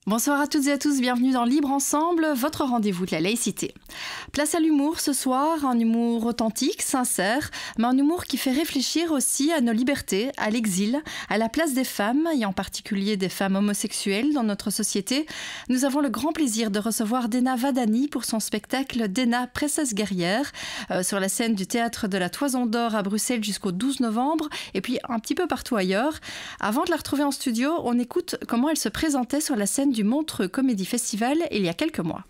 Bonsoir à toutes et à tous, bienvenue dans Libre Ensemble, votre rendez-vous de la laïcité. Place à l'humour ce soir, un humour authentique, sincère, mais un humour qui fait réfléchir aussi à nos libertés, à l'exil, à la place des femmes, et en particulier des femmes homosexuelles dans notre société. Nous avons le grand plaisir de recevoir Dena Vadani pour son spectacle Dena, princesse guerrière, sur la scène du Théâtre de la Toison d'Or à Bruxelles jusqu'au 12 novembre, et puis un petit peu partout ailleurs. Avant de la retrouver en studio, on écoute comment elle se présentait sur la scène du Montreux Comédie Festival il y a quelques mois.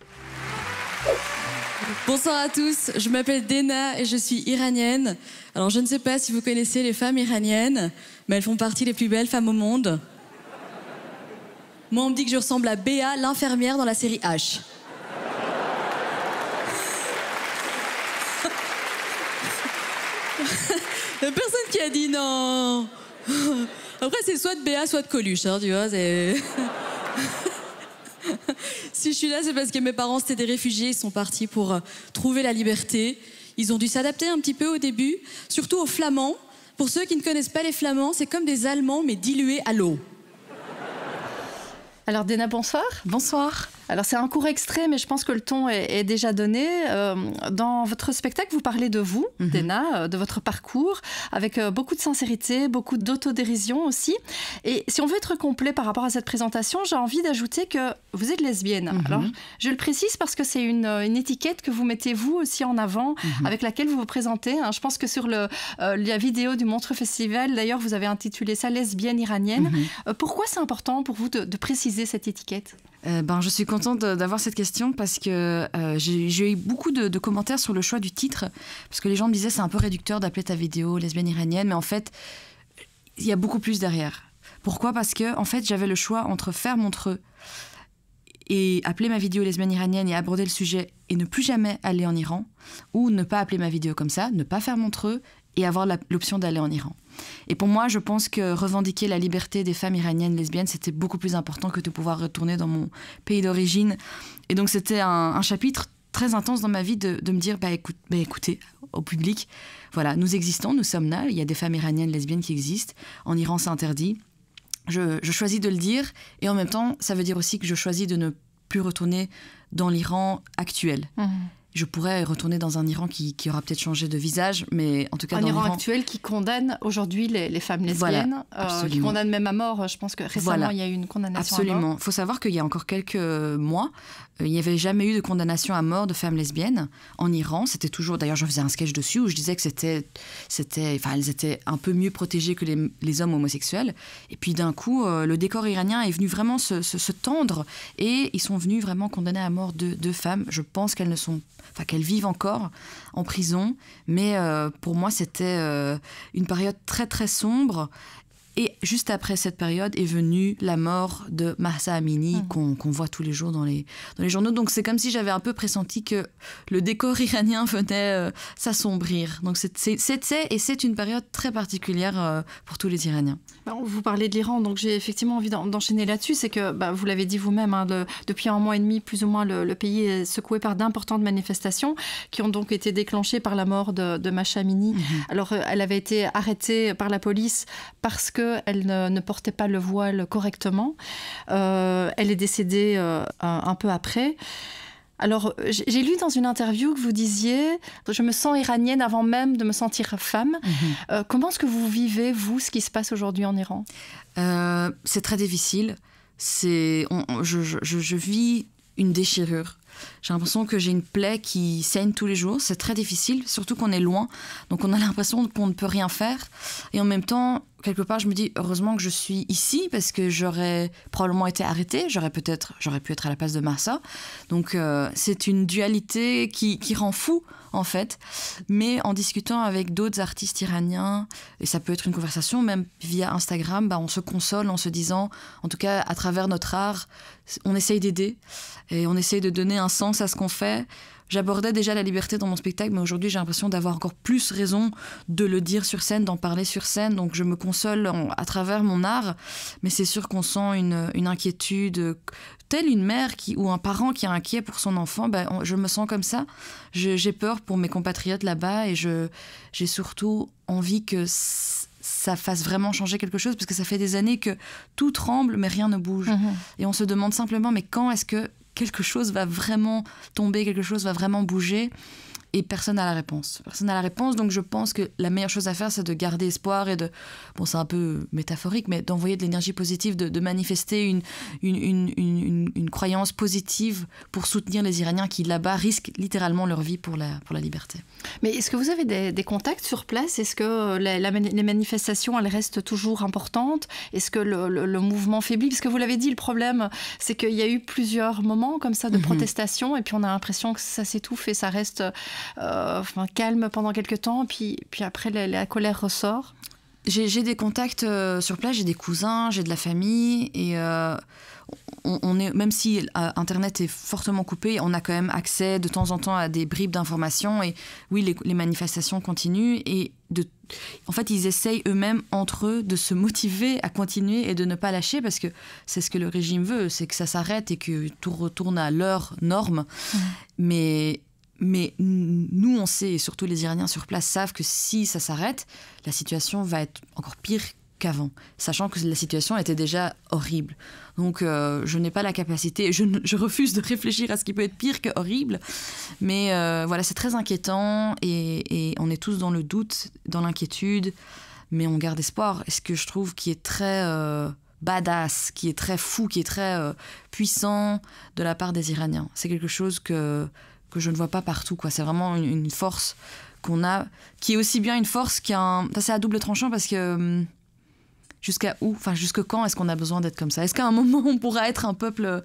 Bonsoir à tous, je m'appelle Dena et je suis iranienne. Alors je ne sais pas si vous connaissez les femmes iraniennes, mais elles font partie des plus belles femmes au monde. Moi on me dit que je ressemble à Béa, l'infirmière dans la série H. Il n'y a personne qui a dit non. Après c'est soit de Béa, soit de Coluche, hein, tu vois, c'est... Si je suis là, c'est parce que mes parents, c'était des réfugiés. Ils sont partis pour trouver la liberté. Ils ont dû s'adapter un petit peu au début, surtout aux Flamands. Pour ceux qui ne connaissent pas les Flamands, c'est comme des Allemands, mais dilués à l'eau. Alors Dena, bonsoir. Bonsoir. Alors c'est un court extrait, mais je pense que le ton est déjà donné. Dans votre spectacle, vous parlez de vous, Dena, de votre parcours, avec beaucoup de sincérité, beaucoup d'autodérision aussi. Et si on veut être complet par rapport à cette présentation, j'ai envie d'ajouter que vous êtes lesbienne. Alors je le précise parce que c'est une étiquette que vous mettez vous aussi en avant, avec laquelle vous vous présentez. Je pense que sur la vidéo du Montreux Festival, d'ailleurs, vous avez intitulé ça « Lesbienne iranienne ». Pourquoi c'est important pour vous de préciser cette étiquette ? Je suis contente d'avoir cette question parce que j'ai eu beaucoup de commentaires sur le choix du titre, parce que les gens me disaient c'est un peu réducteur d'appeler ta vidéo lesbienne iranienne, mais en fait il y a beaucoup plus derrière. Pourquoi ? Parce que en fait j'avais le choix entre faire Montreux et appeler ma vidéo lesbienne iranienne et aborder le sujet et ne plus jamais aller en Iran, ou ne pas appeler ma vidéo comme ça, ne pas faire Montreux et avoir l'option d'aller en Iran. Et pour moi, je pense que revendiquer la liberté des femmes iraniennes lesbiennes, c'était beaucoup plus important que de pouvoir retourner dans mon pays d'origine. Et donc, c'était un chapitre très intense dans ma vie de me dire, écoutez, au public, voilà, nous existons, nous sommes là, il y a des femmes iraniennes lesbiennes qui existent. En Iran, c'est interdit. Je choisis de le dire. Et en même temps, ça veut dire aussi que je choisis de ne plus retourner dans l'Iran actuel. Je pourrais retourner dans un Iran qui aura peut-être changé de visage, mais en tout cas dans l'Iran actuel qui condamne aujourd'hui les femmes lesbiennes, qui condamne même à mort. Je pense que récemment, il y a eu une condamnation à mort. Absolument. Il faut savoir qu'il y a encore quelques mois, il n'y avait jamais eu de condamnation à mort de femmes lesbiennes en Iran. C'était toujours, d'ailleurs, je faisais un sketch dessus où je disais que elles étaient un peu mieux protégées que les hommes homosexuels. Et puis d'un coup, le décor iranien est venu vraiment se tendre et ils sont venus vraiment condamner à mort deux femmes. Je pense qu'elles vivent encore en prison, mais pour moi c'était une période très très sombre. Et juste après cette période est venue la mort de Mahsa Amini, qu'on voit tous les jours dans les journaux. Donc c'est comme si j'avais un peu pressenti que le décor iranien venait s'assombrir. Donc c'est une période très particulière pour tous les Iraniens. Vous parlez de l'Iran, donc j'ai effectivement envie d'enchaîner là-dessus. C'est que, vous l'avez dit vous-même, depuis un mois et demi, plus ou moins, le pays est secoué par d'importantes manifestations qui ont donc été déclenchées par la mort de Mahsa Amini. Alors elle avait été arrêtée par la police parce qu'elle ne portait pas le voile correctement. Elle est décédée un peu après. Alors, j'ai lu dans une interview que vous disiez « Je me sens iranienne avant même de me sentir femme ». Comment est-ce que vous vivez, vous, ce qui se passe aujourd'hui en Iran ? C'est très difficile. Je vis une déchirure. J'ai l'impression que j'ai une plaie qui saigne tous les jours. C'est très difficile, surtout qu'on est loin. Donc on a l'impression qu'on ne peut rien faire. Et en même temps, quelque part, je me dis heureusement que je suis ici parce que j'aurais probablement été arrêtée. J'aurais pu être à la place de Mahsa. Donc c'est une dualité qui rend fou, en fait. Mais en discutant avec d'autres artistes iraniens, et ça peut être une conversation, même via Instagram, on se console en se disant, en tout cas à travers notre art, on essaye d'aider et on essaye de donner un sens à ce qu'on fait. J'abordais déjà la liberté dans mon spectacle, mais aujourd'hui, j'ai l'impression d'avoir encore plus raison de le dire sur scène, d'en parler sur scène. Donc, je me console à travers mon art. Mais c'est sûr qu'on sent une inquiétude, telle une mère ou un parent qui est inquiet pour son enfant. Je me sens comme ça. J'ai peur pour mes compatriotes là-bas et j'ai surtout envie que ça fasse vraiment changer quelque chose, parce que ça fait des années que tout tremble, mais rien ne bouge. Et on se demande simplement, mais quand est-ce que quelque chose va vraiment tomber, quelque chose va vraiment bouger ? Et personne n'a la réponse. Personne n'a la réponse, donc je pense que la meilleure chose à faire, c'est de garder espoir et de... Bon, c'est un peu métaphorique, mais d'envoyer de l'énergie positive, de manifester une croyance positive pour soutenir les Iraniens qui, là-bas, risquent littéralement leur vie pour la liberté. Mais est-ce que vous avez des contacts sur place ? Est-ce que les manifestations, elles restent toujours importantes ? Est-ce que le mouvement faiblit ? Parce que vous l'avez dit, le problème, c'est qu'il y a eu plusieurs moments comme ça de protestation, et puis on a l'impression que ça s'étouffe et ça reste... calme pendant quelques temps, puis après la colère ressort. J'ai des contacts sur place, j'ai des cousins, j'ai de la famille, et on est, même si Internet est fortement coupé, on a quand même accès de temps en temps à des bribes d'informations, et oui, les manifestations continuent, et en fait, ils essayent eux-mêmes, entre eux, de se motiver à continuer et de ne pas lâcher, parce que c'est ce que le régime veut, c'est que ça s'arrête et que tout retourne à leurs normes. Mais nous, on sait, et surtout les Iraniens sur place savent que si ça s'arrête, la situation va être encore pire qu'avant, sachant que la situation était déjà horrible. Donc, je n'ai pas la capacité, je refuse de réfléchir à ce qui peut être pire que horrible. Mais voilà, c'est très inquiétant et on est tous dans le doute, dans l'inquiétude, mais on garde espoir. Et ce que je trouve qui est très... badass, qui est très fou, qui est très puissant de la part des Iraniens. C'est quelque chose que je ne vois pas partout, quoi. C'est vraiment une force qu'on a, qui est aussi bien une force qu'un... Enfin, c'est à double tranchant, parce que jusqu'à où, enfin, jusque quand est-ce qu'on a besoin d'être comme ça ? Est-ce qu'à un moment, on pourra être un peuple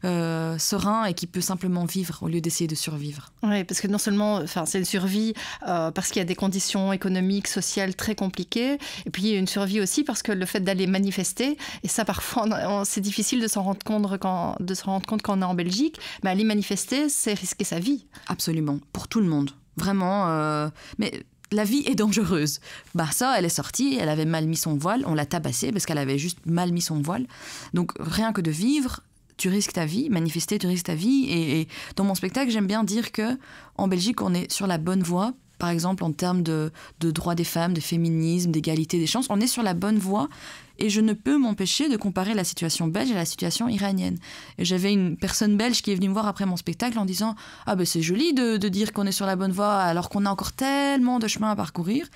serein et qui peut simplement vivre au lieu d'essayer de survivre ? Oui, parce que non seulement c'est une survie parce qu'il y a des conditions économiques, sociales très compliquées, et puis il y a une survie aussi parce que le fait d'aller manifester, et ça parfois c'est difficile de s'en rendre compte quand on est en Belgique, mais aller manifester, c'est risquer sa vie. Absolument, pour tout le monde, vraiment. Mais la vie est dangereuse. Barça, elle est sortie, elle avait mal mis son voile, on l'a tabassée parce qu'elle avait juste mal mis son voile. Donc rien que de vivre, tu risques ta vie, manifester, tu risques ta vie. Et dans mon spectacle, j'aime bien dire qu'en Belgique, on est sur la bonne voie. Par exemple, en termes de droits des femmes, de féminisme, d'égalité des chances, on est sur la bonne voie. Et je ne peux m'empêcher de comparer la situation belge à la situation iranienne. Et j'avais une personne belge qui est venue me voir après mon spectacle en disant « Ah ben c'est joli de dire qu'on est sur la bonne voie alors qu'on a encore tellement de chemin à parcourir. »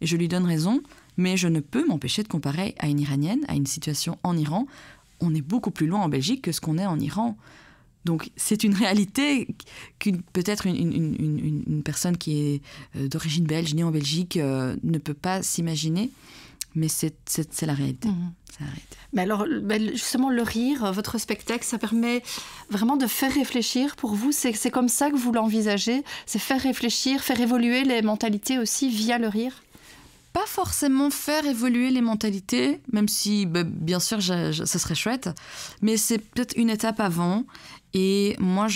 Et je lui donne raison, mais je ne peux m'empêcher de comparer à une Iranienne, à une situation en Iran. On est beaucoup plus loin en Belgique que ce qu'on est en Iran. Donc c'est une réalité peut-être une personne qui est d'origine belge, née en Belgique, ne peut pas s'imaginer, mais c'est la réalité. C'est la réalité. Mais alors, justement, le rire, votre spectacle, ça permet vraiment de faire réfléchir pour vous. C'est comme ça que vous l'envisagez ? C'est faire réfléchir, faire évoluer les mentalités aussi via le rire ? Pas forcément faire évoluer les mentalités, même si, bien sûr, ça serait chouette, mais c'est peut-être une étape avant. Et moi,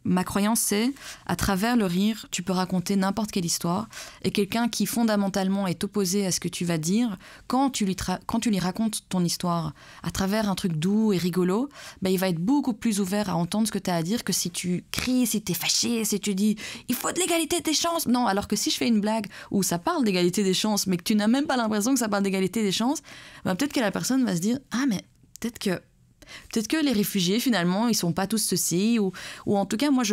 ma croyance, c'est, à travers le rire, tu peux raconter n'importe quelle histoire. Et quelqu'un qui, fondamentalement, est opposé à ce que tu vas dire, quand tu lui racontes ton histoire à travers un truc doux et rigolo, il va être beaucoup plus ouvert à entendre ce que tu as à dire que si tu cries, si tu es fâché, si tu dis « il faut de l'égalité des chances ». Non, alors que si je fais une blague où ça parle d'égalité des chances, mais que tu n'as même pas l'impression que ça parle d'égalité des chances, peut-être que la personne va se dire « ah, mais peut-être que les réfugiés, finalement, ils sont pas tous ceci. » Ou en tout cas, moi,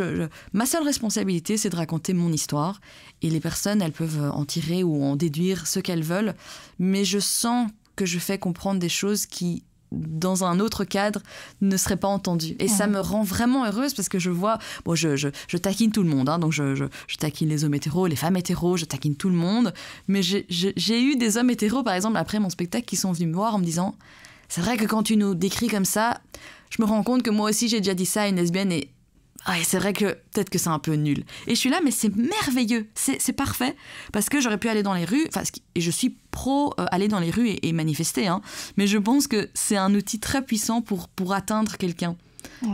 ma seule responsabilité, c'est de raconter mon histoire. Et les personnes, elles peuvent en tirer ou en déduire ce qu'elles veulent. Mais je sens que je fais comprendre des choses qui, dans un autre cadre, ne seraient pas entendues. Et ça me rend vraiment heureuse parce que je vois... Bon, je taquine tout le monde. Donc, je taquine les hommes hétéros, les femmes hétéros, je taquine tout le monde. Mais j'ai eu des hommes hétéros, par exemple, après mon spectacle, qui sont venus me voir en me disant... C'est vrai que quand tu nous décris comme ça, je me rends compte que moi aussi j'ai déjà dit ça à une lesbienne et c'est vrai que peut-être que c'est un peu nul. Et je suis là, mais c'est merveilleux, c'est parfait, parce que j'aurais pu aller dans les rues, et je suis pro aller dans les rues et manifester, mais je pense que c'est un outil très puissant pour atteindre quelqu'un.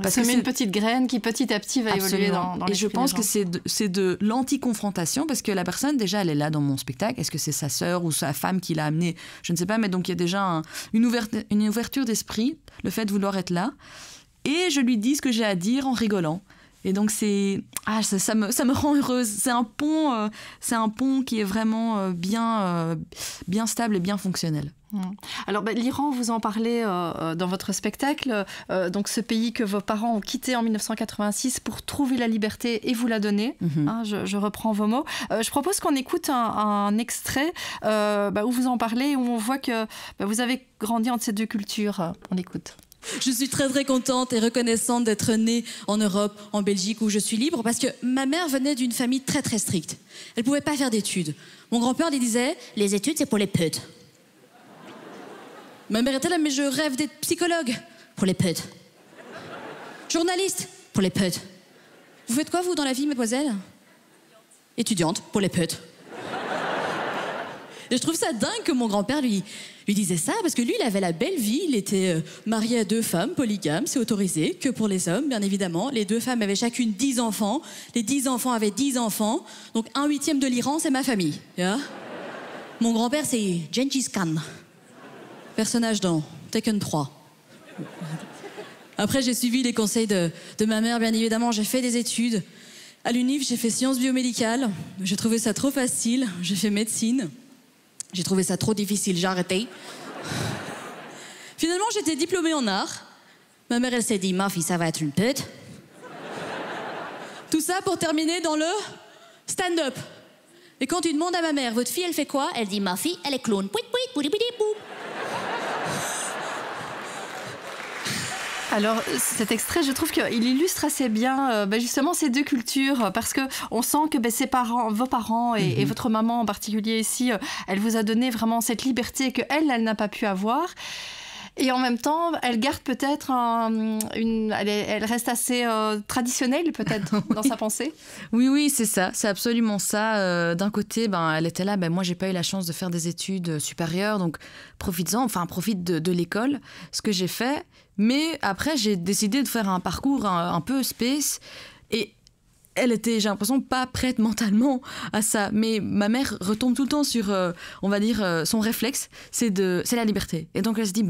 Parce que c'est une petite graine qui petit à petit va évoluer dans et je pense que c'est de l'anti-confrontation parce que la personne déjà elle est là dans mon spectacle. Est-ce que c'est sa sœur ou sa femme qui l'a amenée? Je ne sais pas, mais donc il y a déjà une ouverture d'esprit, le fait de vouloir être là. Et je lui dis ce que j'ai à dire en rigolant. Et donc ça me rend heureuse. C'est un pont qui est vraiment bien stable et bien fonctionnel. Alors, l'Iran, vous en parlez dans votre spectacle, donc ce pays que vos parents ont quitté en 1986 pour trouver la liberté et vous la donner. Je reprends vos mots. Je propose qu'on écoute un extrait où vous en parlez, où on voit que vous avez grandi entre ces deux cultures. On écoute. Je suis très très contente et reconnaissante d'être née en Europe, en Belgique, où je suis libre, parce que ma mère venait d'une famille très très stricte. Elle ne pouvait pas faire d'études. Mon grand-père lui disait « Les études, c'est pour les putes ». Ma mère était là, mais je rêve d'être psychologue. Pour les putes. Journaliste. Pour les putes. Vous faites quoi, vous, dans la vie, mademoiselle? Étudiante. Pour les putes. Et je trouve ça dingue que mon grand-père lui disait ça, parce que lui, il avait la belle vie. Il était marié à 2 femmes, polygame, c'est autorisé, que pour les hommes, bien évidemment. Les 2 femmes avaient chacune 10 enfants. Les 10 enfants avaient 10 enfants. Donc 1/8 de l'Iran, c'est ma famille. Yeah. Mon grand-père, c'est Gengis Khan. Personnage dans Tekken 3. Après, j'ai suivi les conseils de ma mère, bien évidemment. J'ai fait des études. À l'UNIF, j'ai fait sciences biomédicales. J'ai trouvé ça trop facile. J'ai fait médecine. J'ai trouvé ça trop difficile. J'ai arrêté. Finalement, j'étais diplômée en art. Ma mère, elle s'est dit, ma fille, ça va être une pute. Tout ça pour terminer dans le stand-up. Et quand tu demandes à ma mère, votre fille, elle fait quoi? Elle dit, ma fille, elle est clown. Pouit, pouit, pouit, pouit, pouit. Alors, cet extrait, je trouve qu'il illustre assez bien justement ces deux cultures, parce qu'on sent que vos parents et votre maman en particulier ici, elle vous a donné vraiment cette liberté qu'elle n'a pas pu avoir. Et en même temps, elle garde peut-être elle reste assez traditionnelle peut-être dans sa pensée. Oui, c'est ça, c'est absolument ça. D'un côté, elle était là, moi j'ai pas eu la chance de faire des études supérieures, donc profite de l'école, ce que j'ai fait. Mais après, j'ai décidé de faire un parcours un peu space, et elle était, j'ai l'impression, pas prête mentalement à ça. Mais ma mère retombe tout le temps sur, on va dire, son réflexe, c'est la liberté. Et donc elle se dit,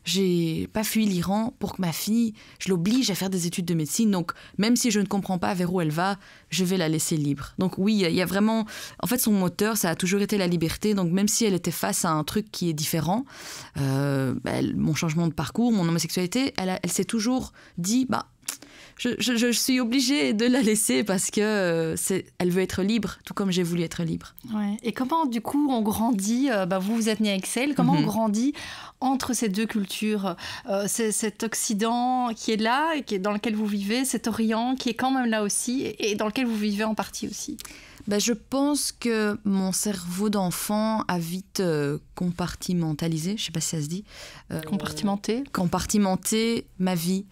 j'ai pas fui l'Iran pour que ma fille, je l'oblige à faire des études de médecine. Donc, même si je ne comprends pas vers où elle va, je vais la laisser libre. Donc oui, il y a vraiment... En fait, son moteur, ça a toujours été la liberté. Donc même si elle était face à un truc qui est différent, mon changement de parcours, mon homosexualité, elle s'est toujours dit... Je suis obligée de la laisser parce que elle veut être libre, tout comme j'ai voulu être libre. Ouais. Et comment, du coup, on grandit vous êtes né à Excel, comment on grandit entre ces deux cultures, cet Occident qui est là, et dans lequel vous vivez, cet Orient qui est quand même là aussi, et dans lequel vous vivez en partie aussi? Je pense que mon cerveau d'enfant a vite compartimentalisé, je ne sais pas si ça se dit. Compartimenté ma vie.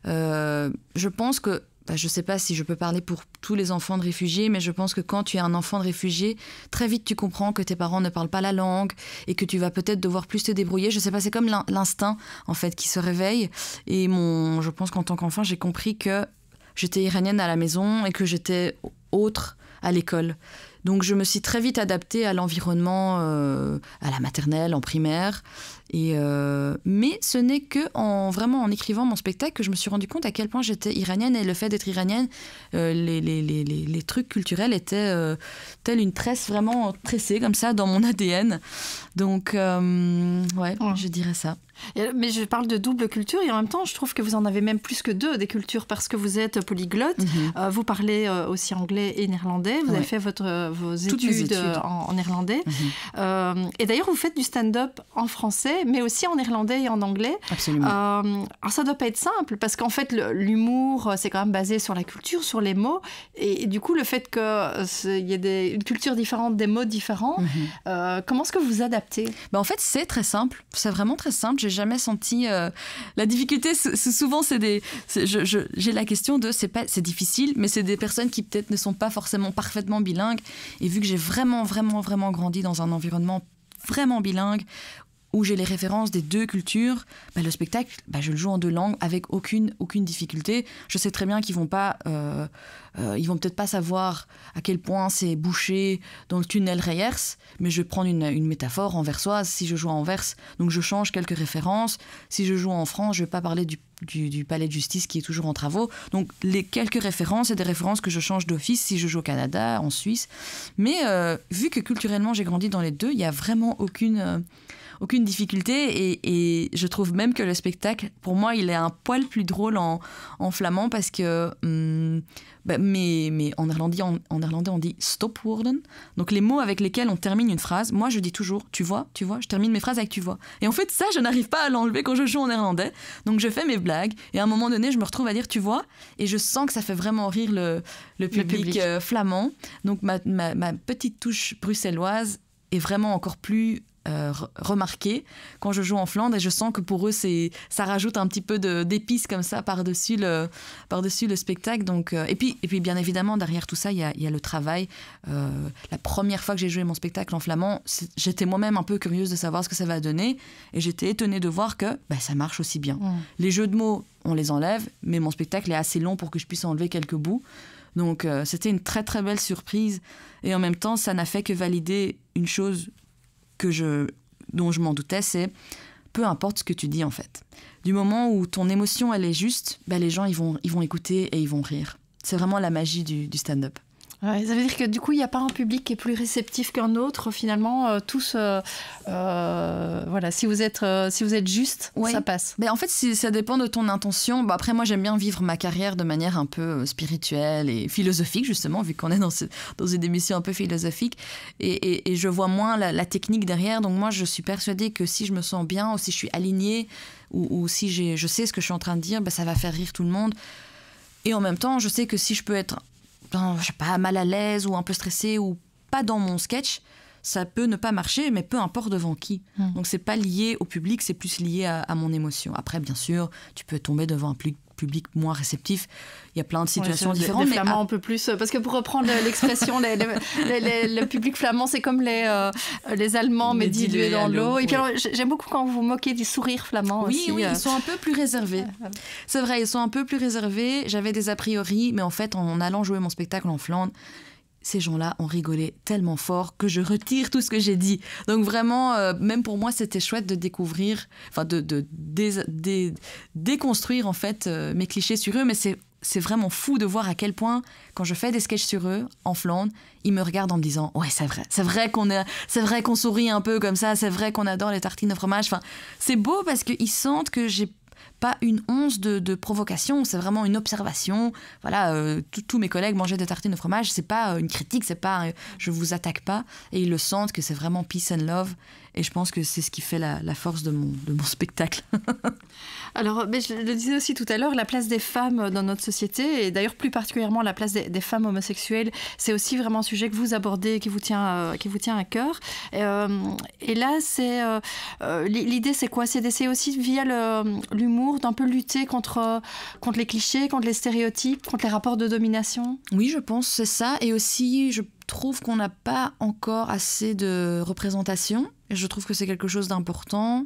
Je pense que, je ne sais pas si je peux parler pour tous les enfants de réfugiés, mais je pense que quand tu es un enfant de réfugié, très vite tu comprends que tes parents ne parlent pas la langue et que tu vas peut-être devoir plus te débrouiller. Je ne sais pas, c'est comme l'instinct en fait qui se réveille. Et je pense qu'en tant qu'enfant, j'ai compris que j'étais iranienne à la maison et que j'étais autre à l'école. Donc je me suis très vite adaptée à l'environnement, à la maternelle, en primaire. Mais ce n'est que en écrivant mon spectacle que je me suis rendu compte à quel point j'étais iranienne. Et le fait d'être iranienne, les trucs culturels étaient telle une tresse vraiment tressée comme ça dans mon ADN. Donc je dirais ça. Mais je parle de double culture et en même temps je trouve que vous en avez même plus que deux des cultures, parce que vous êtes polyglotte, vous parlez aussi anglais et néerlandais, vous avez fait vos études en néerlandais, et d'ailleurs vous faites du stand-up en français mais aussi en néerlandais et en anglais. Absolument. Alors ça doit pas être simple, parce qu'en fait l'humour c'est quand même basé sur la culture, sur les mots, et du coup le fait qu'il y ait une culture différente, des mots différents, comment est-ce que vous vous adaptez? En fait c'est très simple, c'est vraiment très simple. J'ai jamais senti la difficulté. Souvent, j'ai la question de c'est difficile, mais c'est des personnes qui peut-être ne sont pas forcément parfaitement bilingues. Et vu que j'ai vraiment, vraiment, vraiment grandi dans un environnement vraiment bilingue, où j'ai les références des deux cultures, le spectacle, je le joue en deux langues avec aucune difficulté. Je sais très bien qu'ils vont peut-être pas savoir à quel point c'est bouché dans le tunnel Reyers, mais je vais prendre une métaphore anversoise si je joue à Anvers. Donc je change quelques références. Si je joue en France, je vais pas parler du palais de justice qui est toujours en travaux. Donc les quelques références, c'est des références que je change d'office si je joue au Canada, en Suisse. Mais vu que culturellement j'ai grandi dans les deux, il y a vraiment aucune difficulté et je trouve même que le spectacle, pour moi, il est un poil plus drôle en flamand parce que mais en néerlandais on dit stopwoorden, donc les mots avec lesquels on termine une phrase. Moi je dis toujours tu vois, je termine mes phrases avec tu vois, et en fait ça je n'arrive pas à l'enlever quand je joue en néerlandais, donc je fais mes blagues et à un moment donné je me retrouve à dire tu vois, et je sens que ça fait vraiment rire le public flamand. Donc ma petite touche bruxelloise est vraiment encore plus remarqué quand je joue en Flandre, et je sens que pour eux ça rajoute un petit peu d'épices comme ça par-dessus le spectacle. Donc, et puis bien évidemment derrière tout ça il y a le travail. La première fois que j'ai joué mon spectacle en flamand, j'étais moi-même un peu curieuse de savoir ce que ça va donner, et j'étais étonnée de voir que ça marche aussi bien. Les jeux de mots on les enlève, mais mon spectacle est assez long pour que je puisse enlever quelques bouts. Donc c'était une très très belle surprise, et en même temps ça n'a fait que valider une chose dont je m'en doutais, c'est peu importe ce que tu dis en fait. Du moment où ton émotion elle est juste, les gens ils vont écouter et ils vont rire. C'est vraiment la magie du stand-up. Ouais, ça veut dire que du coup, il n'y a pas un public qui est plus réceptif qu'un autre. Finalement, tous, voilà, si vous êtes juste, ça passe. En fait, ça dépend de ton intention. Après, moi, j'aime bien vivre ma carrière de manière un peu spirituelle et philosophique, justement, vu qu'on est dans une émission un peu philosophique. Et je vois moins la technique derrière. Donc moi, je suis persuadée que si je me sens bien, ou si je suis alignée, ou si je sais ce que je suis en train de dire, ça va faire rire tout le monde. Et en même temps, je sais que si je peux être je sais pas, mal à l'aise ou un peu stressée ou pas dans mon sketch, ça peut ne pas marcher, mais peu importe devant qui. Donc c'est pas lié au public, c'est plus lié à mon émotion. Après, bien sûr, tu peux tomber devant un public moins réceptif. Il y a plein de situations différentes. Les Flamands un peu plus, parce que pour reprendre l'expression, le public flamand, c'est comme les Allemands, mais dilués dans l'eau. Et puis alors, j'aime beaucoup quand vous vous moquez du sourire flamand aussi. Oui, ils sont un peu plus réservés. C'est vrai, ils sont un peu plus réservés. J'avais des a priori, mais en fait, en allant jouer mon spectacle en Flandre, ces gens-là ont rigolé tellement fort que je retire tout ce que j'ai dit. Donc vraiment, même pour moi, c'était chouette de découvrir, enfin de déconstruire en fait mes clichés sur eux. Mais c'est vraiment fou de voir à quel point, quand je fais des sketchs sur eux en Flandre, ils me regardent en me disant « Ouais, c'est vrai qu'on sourit un peu comme ça, c'est vrai qu'on adore les tartines de fromage. » Enfin, c'est beau parce qu'ils sentent que j'ai pas une once de provocation, c'est vraiment une observation. Voilà, tous mes collègues mangeaient des tartines de fromage, c'est pas une critique, c'est pas je vous attaque pas, et ils le sentent que c'est vraiment peace and love, et je pense que c'est ce qui fait la force de mon spectacle. Alors, je le disais aussi tout à l'heure, la place des femmes dans notre société, et d'ailleurs plus particulièrement la place des femmes homosexuelles, c'est aussi vraiment un sujet que vous abordez, qui vous tient à cœur. Et là, l'idée, c'est quoi? C'est d'essayer aussi, via l'humour, d'un peu lutter contre les clichés, contre les stéréotypes, contre les rapports de domination? Oui, je pense que c'est ça. Et aussi, je trouve qu'on n'a pas encore assez de représentation. Et je trouve que c'est quelque chose d'important.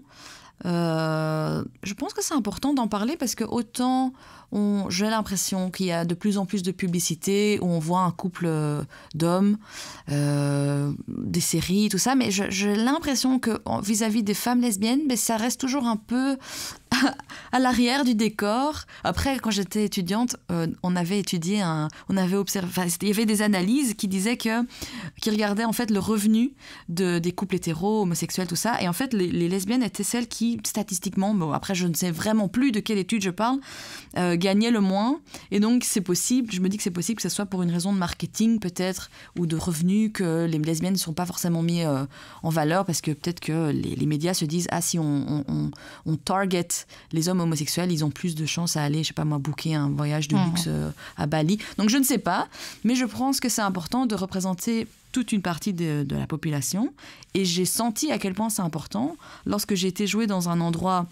Je pense que c'est important d'en parler parce que autant j'ai l'impression qu'il y a de plus en plus de publicité où on voit un couple d'hommes, des séries, tout ça, mais j'ai l'impression que vis-à-vis des femmes lesbiennes, ça reste toujours un peu à l'arrière du décor. Après, quand j'étais étudiante, on avait étudié, on avait observé, il y avait des analyses qui disaient qui regardaient en fait le revenu des couples hétéros, homosexuels, tout ça, et en fait les lesbiennes étaient celles qui, statistiquement, bon après je ne sais vraiment plus de quelle étude je parle, gagnaient le moins, et donc c'est possible, je me dis que c'est possible que ce soit pour une raison de marketing peut-être, ou de revenus, que les lesbiennes ne sont pas forcément mis en valeur, parce que peut-être que les médias se disent si on target les hommes homosexuels, ils ont plus de chances à aller, je sais pas moi, booker un voyage de luxe à Bali. Donc je ne sais pas, mais je pense que c'est important de représenter toute une partie de la population, et j'ai senti à quel point c'est important lorsque j'ai été jouer dans un endroit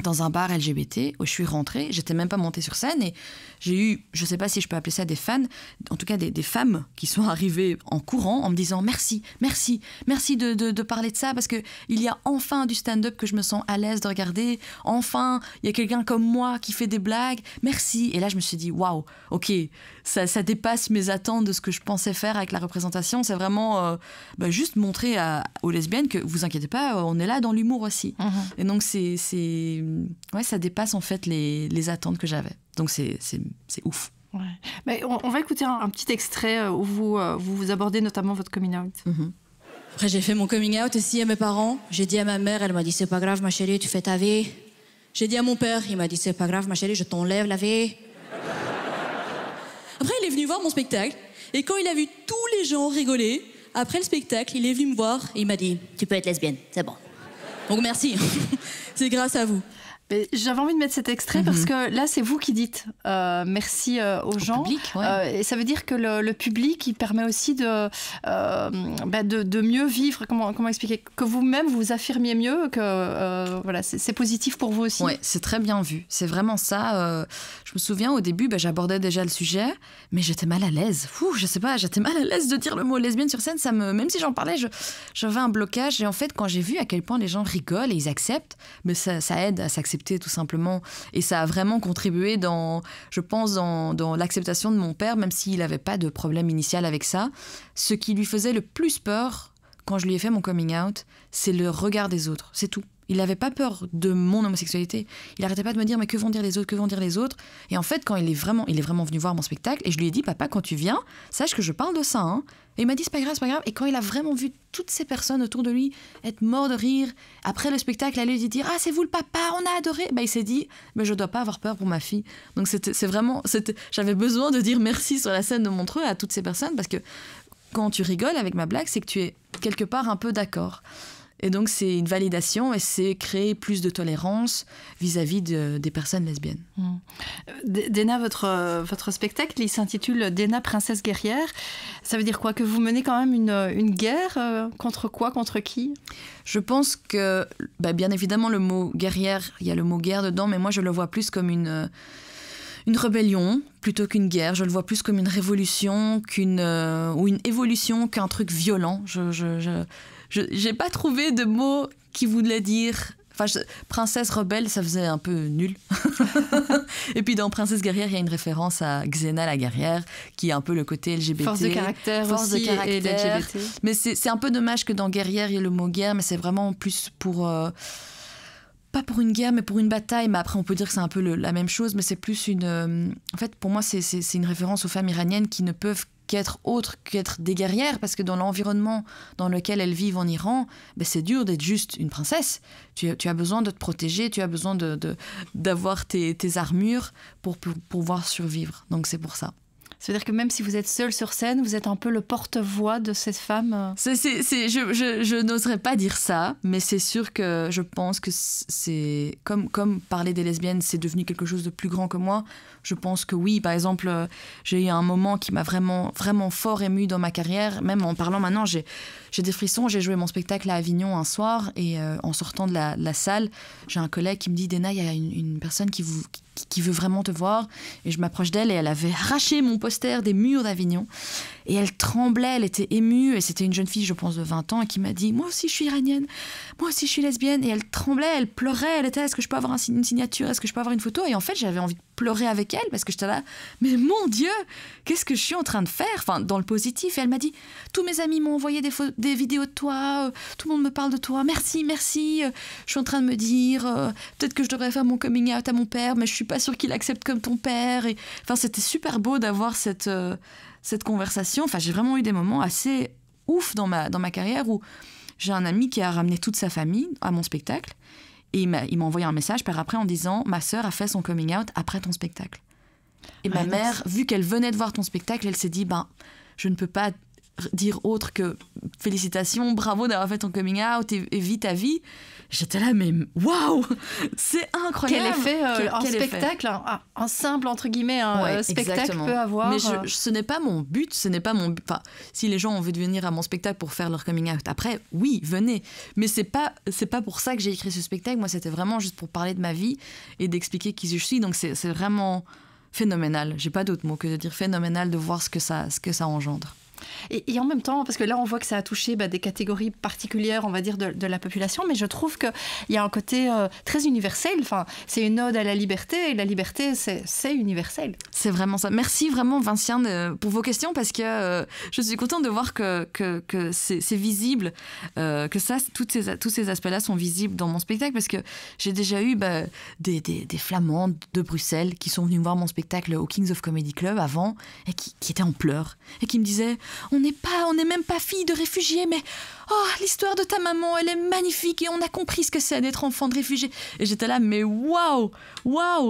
dans un bar LGBT où je suis rentrée, j'étais même pas montée sur scène et j'ai eu, je sais pas si je peux appeler ça des fans, en tout cas des femmes qui sont arrivées en courant en me disant merci de parler de ça parce que il y a enfin du stand-up que je me sens à l'aise de regarder, enfin il y a quelqu'un comme moi qui fait des blagues, merci. Et là je me suis dit waouh, ok, ça dépasse mes attentes de ce que je pensais faire avec la représentation, c'est vraiment juste montrer aux lesbiennes que vous inquiétez pas, on est là dans l'humour aussi. Et donc ouais, ça dépasse en fait les attentes que j'avais. Donc c'est ouf. Ouais. Mais on va écouter un petit extrait où vous abordez notamment votre coming out. Après, j'ai fait mon coming out aussi à mes parents. J'ai dit à ma mère, elle m'a dit c'est pas grave ma chérie, tu fais ta vie. J'ai dit à mon père, il m'a dit c'est pas grave ma chérie, je t'enlève la vie. Après, il est venu voir mon spectacle et quand il a vu tous les gens rigoler, après le spectacle, il est venu me voir et il m'a dit tu peux être lesbienne, c'est bon. Donc merci, c'est grâce à vous. J'avais envie de mettre cet extrait parce que là, c'est vous qui dites merci aux gens. Public, ouais. Et ça veut dire que le public, il permet aussi de mieux vivre. Comment expliquer? Que vous-même, vous affirmiez mieux, que voilà, c'est positif pour vous aussi. Oui, c'est très bien vu. C'est vraiment ça. Je me souviens, au début, j'abordais déjà le sujet, mais j'étais mal à l'aise. Je sais pas, j'étais mal à l'aise de dire le mot lesbienne sur scène. Même si j'en parlais, j'avais un blocage. Et en fait, quand j'ai vu à quel point les gens rigolent et ils acceptent, mais ça aide à s'accepter tout simplement. Et ça a vraiment contribué dans l'acceptation de mon père, même s'il n'avait pas de problème initial avec ça. Ce qui lui faisait le plus peur quand je lui ai fait mon coming out, c'est le regard des autres. C'est tout. Il n'avait pas peur de mon homosexualité. Il n'arrêtait pas de me dire mais que vont dire les autres. Et en fait, quand il est vraiment venu voir mon spectacle, et je lui ai dit papa, quand tu viens, sache que je parle de ça. Hein. Et il m'a dit c'est pas grave. Et quand il a vraiment vu toutes ces personnes autour de lui être morts de rire, après le spectacle, aller lui dire ah c'est vous le papa, on a adoré. Il s'est dit mais je dois pas avoir peur pour ma fille. Donc j'avais besoin de dire merci sur la scène de Montreux à toutes ces personnes parce que quand tu rigoles avec ma blague, c'est que tu es quelque part un peu d'accord. Et donc, c'est une validation et c'est créer plus de tolérance vis-à-vis des personnes lesbiennes. Déna, votre spectacle, il s'intitule Déna, princesse guerrière. Ça veut dire quoi? Que vous menez quand même une guerre contre quoi? Contre qui? Je pense que, bien évidemment, le mot guerrière, il y a le mot guerre dedans, mais moi, je le vois plus comme une rébellion plutôt qu'une guerre. Je le vois plus comme une révolution ou une évolution qu'un truc violent. Je n'ai pas trouvé de mots qui voulaient dire... princesse rebelle, ça faisait un peu nul. Et puis dans Princesse guerrière, il y a une référence à Xena la guerrière, qui est un peu le côté LGBT. Force de caractère et LGBT. Mais c'est un peu dommage que dans guerrière, il y ait le mot guerre, mais c'est vraiment plus pour... pas pour une guerre, mais pour une bataille. Mais après, on peut dire que c'est un peu la même chose, mais c'est plus une... En fait, pour moi, c'est une référence aux femmes iraniennes qui ne peuvent qu'être autres qu'être des guerrières, parce que dans l'environnement dans lequel elles vivent en Iran, c'est dur d'être juste une princesse. Tu as besoin de te protéger, tu as besoin d'avoir tes armures pour pouvoir survivre. Donc c'est pour ça. Ça veut dire que même si vous êtes seule sur scène, vous êtes un peu le porte-voix de cette femme. Je n'oserais pas dire ça, mais c'est sûr que je pense que c'est comme parler des lesbiennes, c'est devenu quelque chose de plus grand que moi. Je pense que oui, par exemple, j'ai eu un moment qui m'a vraiment, vraiment fort émue dans ma carrière. Même en parlant maintenant, j'ai des frissons. J'ai joué mon spectacle à Avignon un soir et en sortant de la salle, j'ai un collègue qui me dit « Déna, il y a une personne qui veut vraiment te voir. » Et je m'approche d'elle et elle avait arraché mon poster des murs d'Avignon. Et elle tremblait, elle était émue. Et c'était une jeune fille, je pense, de 20 ans, qui m'a dit « Moi aussi, je suis iranienne. Moi aussi, je suis lesbienne. » Et elle tremblait, elle pleurait. Elle était « Est-ce que je peux avoir une signature? Est-ce que je peux avoir une photo ?» Et en fait, j'avais envie de pleurer avec elle parce que j'étais là « Mais mon Dieu, qu'est-ce que je suis en train de faire ?» Enfin, dans le positif. Et elle m'a dit « Tous mes amis m'ont envoyé des vidéos de toi. Tout le monde me parle de toi. Merci, merci. Je suis en train de me dire peut-être que je devrais faire mon coming out à mon père, mais je suis pas sûre qu'il accepte comme ton père. » Et enfin, c'était super beau d'avoir cette conversation. Enfin, j'ai vraiment eu des moments assez ouf dans ma carrière où j'ai un ami qui a ramené toute sa famille à mon spectacle et il m'a envoyé un message par après en disant « Ma sœur a fait son coming out après ton spectacle. » Et ma mère, vu qu'elle venait de voir ton spectacle, elle s'est dit « Je ne peux pas dire autre que félicitations, bravo d'avoir fait ton coming out et vis ta vie. J'étais là, mais waouh, c'est incroyable. Quel effet un Quel spectacle, un simple entre guillemets spectacle exactement. peut avoir. Mais ce n'est pas mon but, Enfin, si les gens ont envie de venir à mon spectacle pour faire leur coming out après, oui, venez. Mais c'est pas pour ça que j'ai écrit ce spectacle. Moi, c'était vraiment juste pour parler de ma vie et d'expliquer qui je suis. Donc c'est vraiment phénoménal. J'ai pas d'autre mot que de dire phénoménal de voir ce que ça engendre. Et en même temps, parce que là on voit que ça a touché des catégories particulières, on va dire, de la population, mais je trouve qu'il y a un côté très universel. Enfin, c'est une ode à la liberté, et la liberté, c'est universel. C'est vraiment ça. Merci vraiment, Vinciane, pour vos questions, parce que je suis contente de voir que c'est visible, que tous ces aspects-là sont visibles dans mon spectacle, parce que j'ai déjà eu des Flamands de Bruxelles qui sont venus voir mon spectacle au Kings of Comedy Club avant, et qui étaient en pleurs, et qui me disaient « On n'est même pas fille de réfugiés, mais l'histoire de ta maman, elle est magnifique et on a compris ce que c'est d'être enfant de réfugiés. » Et j'étais là, mais waouh,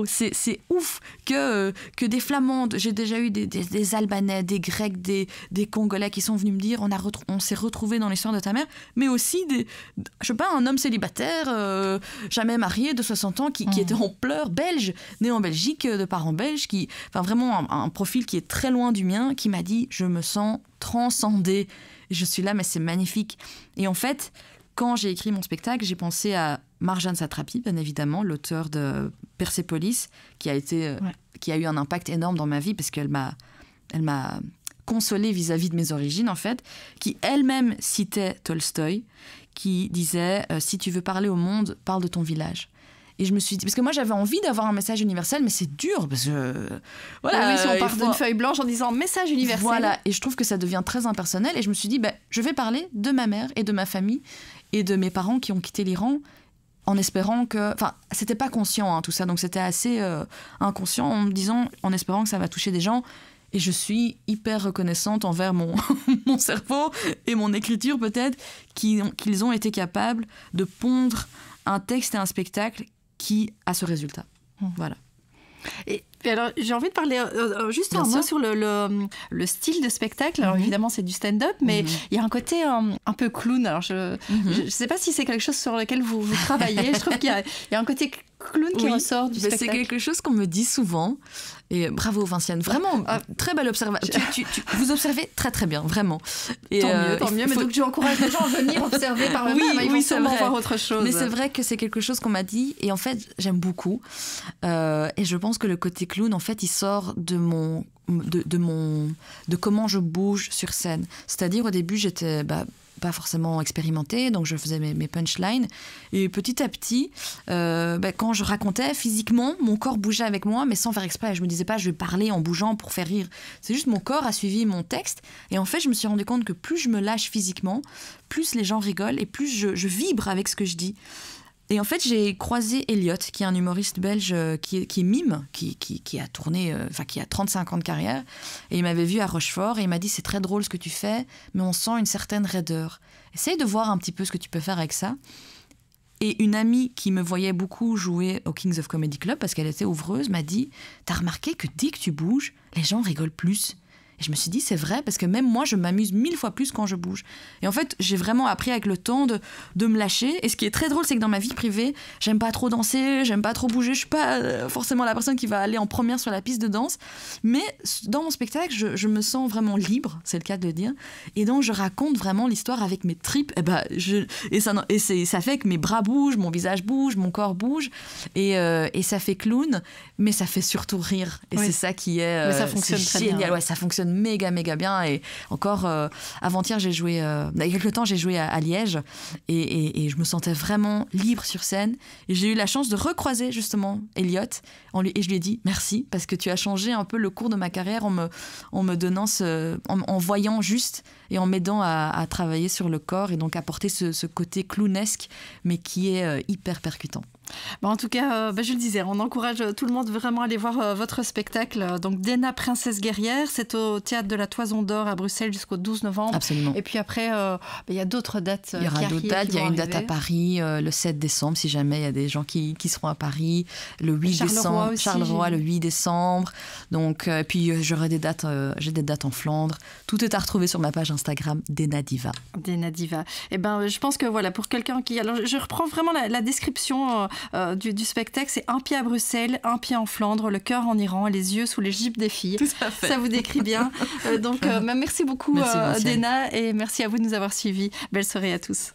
c'est ouf que des Flamandes, j'ai déjà eu des Albanais, des Grecs, des Congolais qui sont venus me dire on s'est retrouvés dans l'histoire de ta mère, mais aussi un homme célibataire, jamais marié, de 60 ans, qui était en pleurs, belge, né en Belgique, de parents belges, vraiment un profil qui est très loin du mien, qui m'a dit « Je me sens transcendée. » Je suis là, mais c'est magnifique. Et en fait, quand j'ai écrit mon spectacle, j'ai pensé à Marjane Satrapi, bien évidemment, l'auteure de Persépolis, qui a eu un impact énorme dans ma vie, parce qu'elle m'a consolée vis-à-vis de mes origines, en fait, qui elle-même citait Tolstoï, qui disait « Si tu veux parler au monde, parle de ton village ». Et je me suis dit, parce que moi j'avais envie d'avoir un message universel, mais c'est dur, parce que voilà, oui, si on part d'une feuille blanche en disant message universel. Voilà, et je trouve que ça devient très impersonnel, et je me suis dit, je vais parler de ma mère et de ma famille et de mes parents qui ont quitté l'Iran, en espérant que, enfin, c'était pas conscient tout ça, donc c'était assez inconscient, en me disant, en espérant que ça va toucher des gens. Et je suis hyper reconnaissante envers mon cerveau et mon écriture peut-être, qu'ils ont été capables de pondre un texte et un spectacle qui a ce résultat. Voilà. Et alors, j'ai envie de parler juste un mot sur le style de spectacle. Alors, évidemment, c'est du stand-up, mais il y a un côté un peu clown. Alors, je ne sais pas si c'est quelque chose sur lequel vous travaillez. Je trouve qu'il y a un côté clown qui ressort du spectacle. C'est quelque chose qu'on me dit souvent. Et bravo, Vinciane. Vraiment, très belle observation. Vous observez très, très bien, vraiment. Et tant mieux. Mais donc, j'encourage les gens à venir observer par eux-mêmes. Ils vont sûrement voir autre chose. Mais c'est vrai que c'est quelque chose qu'on m'a dit. Et en fait, j'aime beaucoup. Et je pense que le côté clown, en fait, il sort de comment je bouge sur scène. C'est-à-dire, au début, j'étais pas forcément expérimentée, donc je faisais mes punchlines. Et petit à petit, quand je racontais physiquement, mon corps bougeait avec moi, mais sans faire exprès. Je me disais pas, je vais parler en bougeant pour faire rire. C'est juste mon corps a suivi mon texte. Et en fait, je me suis rendu compte que plus je me lâche physiquement, plus les gens rigolent et plus je vibre avec ce que je dis. Et en fait, j'ai croisé Elliot, qui est un humoriste belge qui est mime, qui a tourné, qui a 35 ans de carrière. Et il m'avait vu à Rochefort et il m'a dit « C'est très drôle ce que tu fais, mais on sent une certaine raideur. Essaye de voir un petit peu ce que tu peux faire avec ça. » Et une amie qui me voyait beaucoup jouer au Kings of Comedy Club, parce qu'elle était ouvreuse, m'a dit « T'as remarqué que dès que tu bouges, les gens rigolent plus ?» Et je me suis dit, c'est vrai, parce que même moi, je m'amuse 1000 fois plus quand je bouge. Et en fait, j'ai vraiment appris avec le temps de me lâcher. Et ce qui est très drôle, c'est que dans ma vie privée, j'aime pas trop danser, j'aime pas trop bouger. Je suis pas forcément la personne qui va aller en première sur la piste de danse. Mais dans mon spectacle, je me sens vraiment libre, c'est le cas de le dire. Et donc, je raconte vraiment l'histoire avec mes tripes. Et ça fait que mes bras bougent, mon visage bouge, mon corps bouge. Et ça fait clown, mais ça fait surtout rire. Et c'est ça qui est, ça fonctionne très génial. Bien. Ouais, ça fonctionne méga bien. Et encore avant-hier, j'ai joué il y a quelques temps, j'ai joué à Liège et je me sentais vraiment libre sur scène. Et j'ai eu la chance de recroiser justement Elliot et je lui ai dit merci, parce que tu as changé un peu le cours de ma carrière en me donnant en voyant juste et en m'aidant à travailler sur le corps et donc apporter ce côté clownesque, mais qui est hyper percutant. En tout cas, je le disais, on encourage tout le monde vraiment à aller voir votre spectacle. Donc, Déna, princesse guerrière, c'est au Théâtre de la Toison d'Or à Bruxelles jusqu'au 12 novembre. Absolument. Et puis après, il y a d'autres dates. Il y aura d'autres dates. Il y a une date à Paris le 7 décembre, si jamais il y a des gens qui seront à Paris. Le 8 décembre. Aussi, Charleroi, le 8 décembre. Donc, puis j'aurai des dates, j'ai des dates en Flandre. Tout est à retrouver sur ma page Instagram, Déna Diva. Déna Diva. Je pense que voilà, pour quelqu'un qui... Alors, je reprends vraiment la description du spectacle. C'est un pied à Bruxelles, un pied en Flandre, le cœur en Iran, les yeux sous les gibes des filles. Tout à fait. Ça vous décrit bien. Donc, merci beaucoup, Déna, et merci à vous de nous avoir suivis. Belle soirée à tous.